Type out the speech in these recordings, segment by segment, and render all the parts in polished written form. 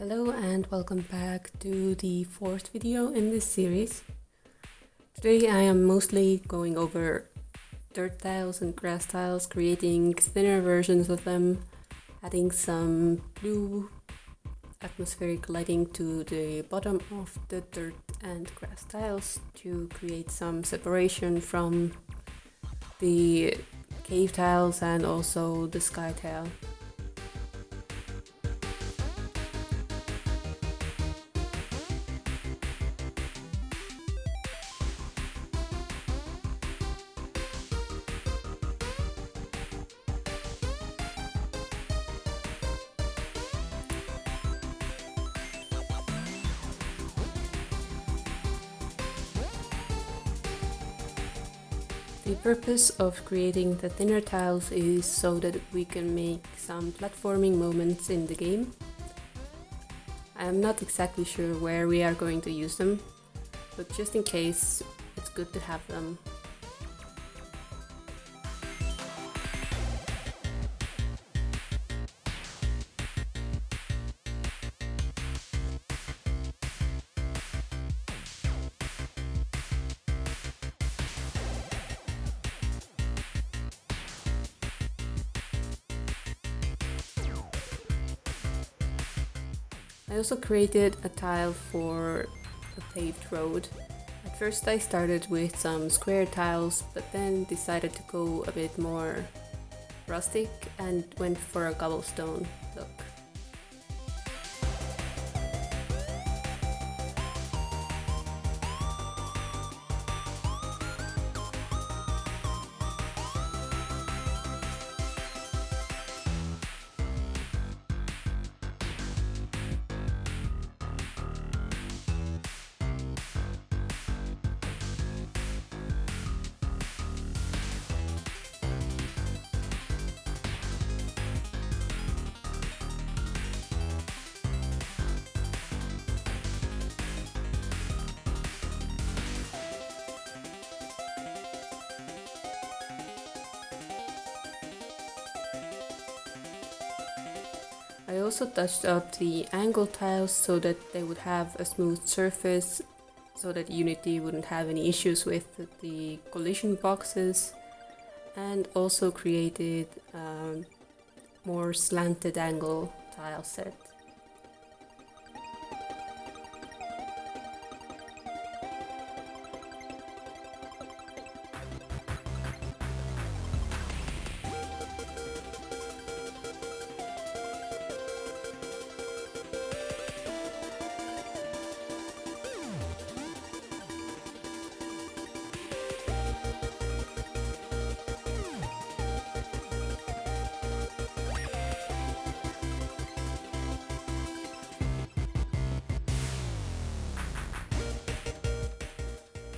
Hello and welcome back to the fourth video in this series. Today I am mostly going over dirt tiles and grass tiles, creating thinner versions of them, adding some blue atmospheric lighting to the bottom of the dirt and grass tiles to create some separation from the cave tiles and also the sky tile. The purpose of creating the thinner tiles is so that we can make some platforming moments in the game. I am not exactly sure where we are going to use them, but just in case, it's good to have them. I also created a tile for a paved road. At first I started with some square tiles, but then decided to go a bit more rustic and went for a cobblestone look. I also touched up the angle tiles so that they would have a smooth surface, so that Unity wouldn't have any issues with the collision boxes, and also created a more slanted angle tile set.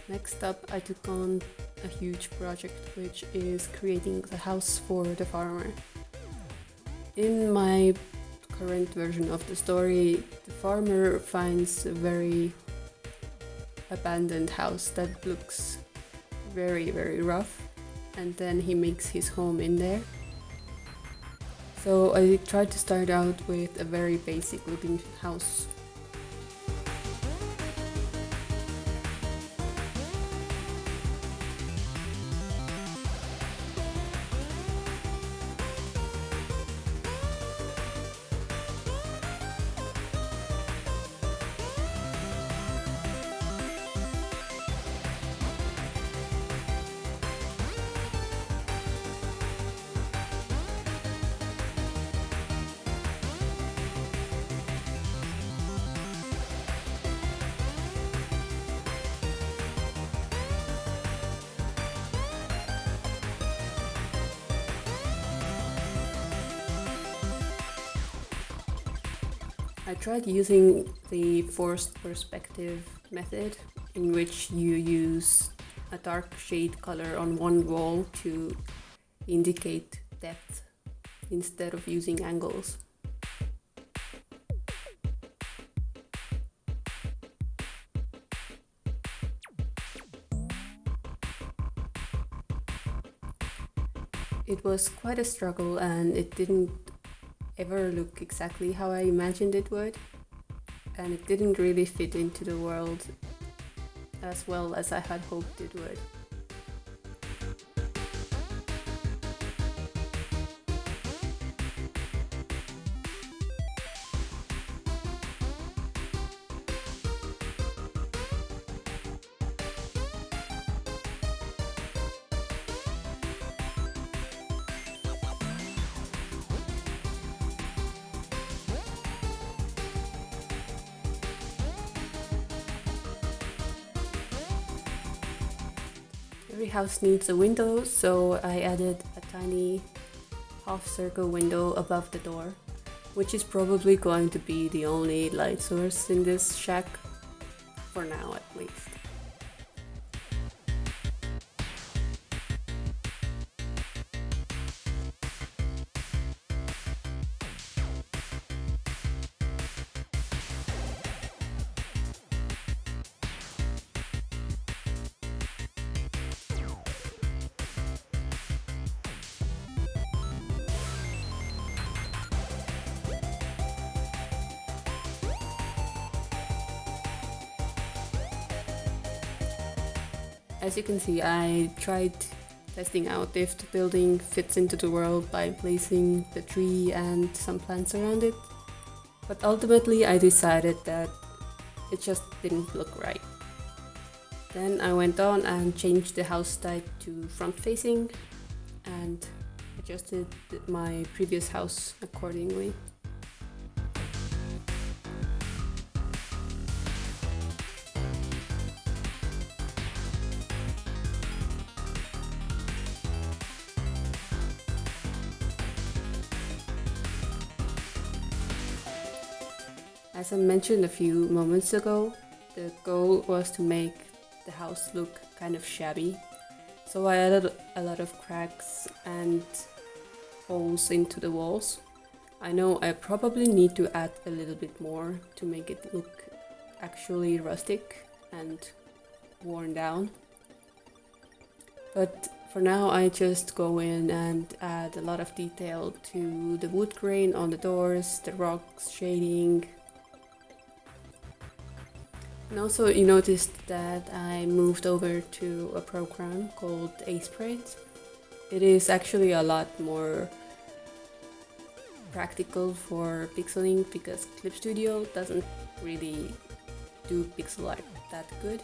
Next up, I took on a huge project, which is creating the house for the farmer. In my current version of the story, the farmer finds a very abandoned house that looks very rough, and then he makes his home in there. So I tried to start out with a very basic looking house. I tried using the forced perspective method, in which you use a dark shade color on one wall to indicate depth instead of using angles. It was quite a struggle and it didn't ever look exactly how I imagined it would. and it didn't really fit into the world as well as I had hoped it would. Every house needs a window, so I added a tiny half-circle window above the door, which is probably going to be the only light source in this shack, for now at least. As you can see, I tried testing out if the building fits into the world by placing the tree and some plants around it, but ultimately I decided that it just didn't look right. Then I went on and changed the house type to front facing and adjusted my previous house accordingly. As I mentioned a few moments ago, the goal was to make the house look kind of shabby, so I added a lot of cracks and holes into the walls. I know I probably need to add a little bit more to make it look actually rustic and worn down. But for now I just go in and add a lot of detail to the wood grain on the doors, the rocks, shading. And also you noticed that I moved over to a program called Aseprite. It is actually a lot more practical for pixeling because Clip Studio doesn't really do pixel art that good.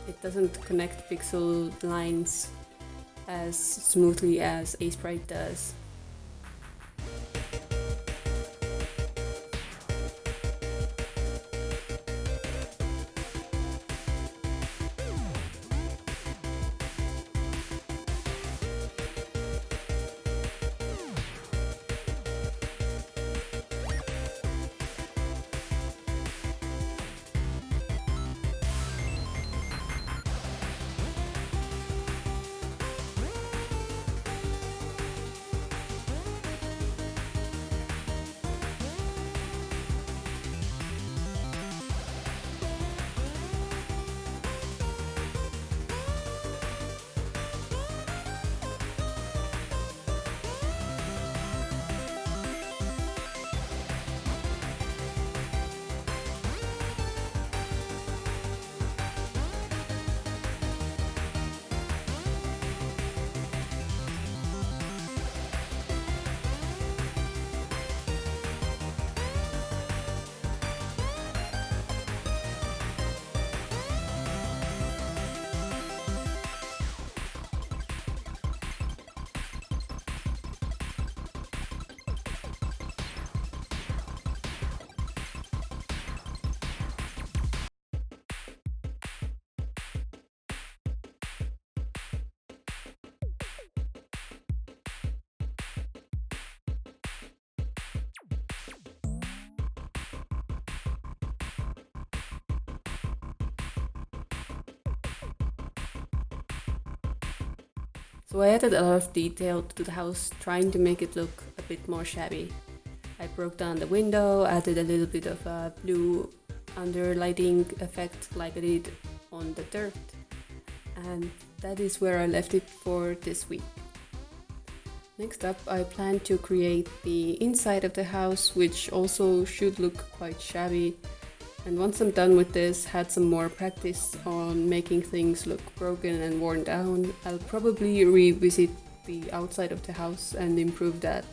It doesn't connect pixel lines as smoothly as Aseprite does. So I added a lot of detail to the house, trying to make it look a bit more shabby. I broke down the window, added a little bit of a blue underlighting effect like I did on the dirt, and that is where I left it for this week. Next up, I plan to create the inside of the house, which also should look quite shabby. And once I'm done with this, had some more practice on making things look broken and worn down, I'll probably revisit the outside of the house and improve that.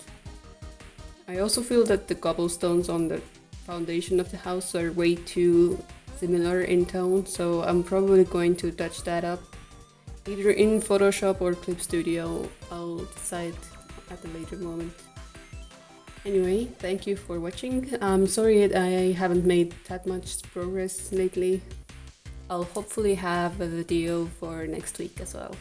I also feel that the cobblestones on the foundation of the house are way too similar in tone, so I'm probably going to touch that up. Either in Photoshop or Clip Studio, I'll decide at a later moment. Anyway, thank you for watching. I'm sorry I haven't made that much progress lately. I'll hopefully have a video for next week as well.